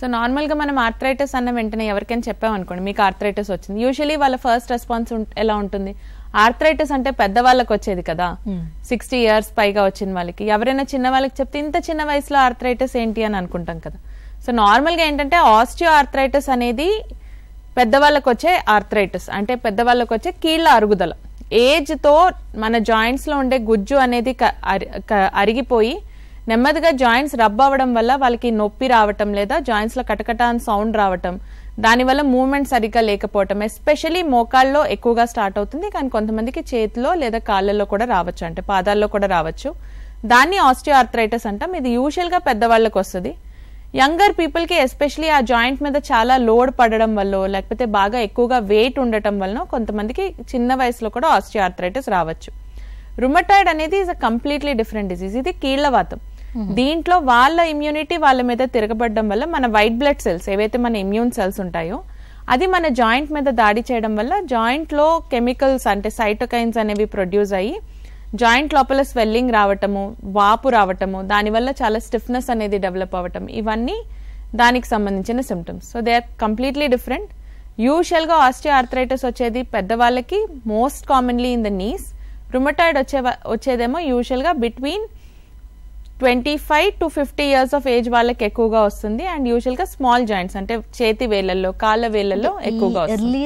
So నార్మల్గా మనం arthritis అన్న వెంటనే ఎవరికైనా చెప్పామనుకోండి మీకు ఆర్థరైటిస్ వచ్చింది, యూజువలీ వాళ్ళ ఫస్ట్ రెస్పాన్స్ ఎలా ఉంటుంది, ఆర్థరైటిస్ అంటే పెద్దవాళ్ళకి వచ్చేది కదా, 60 years పైగా వచ్చిన వాళ్ళకి. ఎవరైనా చిన్న వాళ్ళకి చెప్తే ఇంత చిన్న వయసులో ఆర్థరైటిస్ ఏంటి అని అనుకుంటాం కదా. సో నార్మల్గా ఏంటంటే ఆస్టియో ఆర్థరైటిస్ అనేది పెద్దవాళ్ళకి వచ్చే ఆర్థరైటిస్, అంటే పెద్దవాళ్ళకి వచ్చే కీళ్ల అరుగుదల. ఏజ్తో మన జాయింట్స్లో ఉండే గుజ్జు అనేది అరిగిపోయి నెమ్మదిగా జాయింట్స్ రబ్ అవ్వడం వల్ల వాళ్ళకి నొప్పి రావటం, లేదా జాయింట్స్లో కటకట అని సౌండ్ రావటం, దానివల్ల మూవ్మెంట్ సరిగ్గా లేకపోవటం, ఎస్పెషలీ మోకాళ్ళలో ఎక్కువగా స్టార్ట్ అవుతుంది. కానీ కొంతమందికి చేతిలో లేదా కాళ్ళల్లో కూడా రావచ్చు, అంటే పాదాల్లో కూడా రావచ్చు. దాన్ని ఆస్టియో ఆర్థరైటిస్ అంటాం. ఇది యూజువల్గా పెద్దవాళ్ళకి వస్తుంది. యంగర్ పీపుల్కి ఎస్పెషలీ ఆ జాయింట్ మీద చాలా లోడ్ పడడం వల్ల, లేకపోతే బాగా ఎక్కువగా వెయిట్ ఉండటం వలన కొంతమందికి చిన్న వయసులో కూడా ఆస్టియో ఆర్థరైటిస్ రావచ్చు. రుమటాయిడ్ అనేది is a completely different disease. ఇది కీళ్లవాతం. దీంట్లో వాళ్ళ ఇమ్యూనిటీ వాళ్ళ మీద తిరగబడడం వల్ల మన వైట్ బ్లడ్ సెల్స్ ఏవైతే మన ఇమ్యూన్ సెల్స్ ఉంటాయో అది మన జాయింట్ మీద దాడి చేయడం వల్ల జాయింట్ లో కెమికల్స్ అంటే సైటోకైన్స్ అనేవి ప్రొడ్యూస్ అయ్యి జాయింట్ లోపల స్వెల్లింగ్ రావటము, వాపు రావటము, దానివల్ల చాలా స్టిఫ్నెస్ అనేది డెవలప్ అవ్వటం, ఇవన్నీ దానికి సంబంధించిన symptoms. So they are completely different. యూజువల్గా ఆస్టియో ఆర్థరైటిస్ వచ్చేది పెద్దవాళ్ళకి, most commonly in the knees. Rheumatoid వచ్చేదేమో యూజువల్గా between 25 to 50 years of age వాళ్ళకి ఎక్కువగా వస్తుంది. అండ్ యూజువల్గా స్మాల్ జాయింట్స్ అంటే చేతి వేళ్లలో, కాళ్ళ వేళ్లలో ఎక్కువగా వస్తుంది.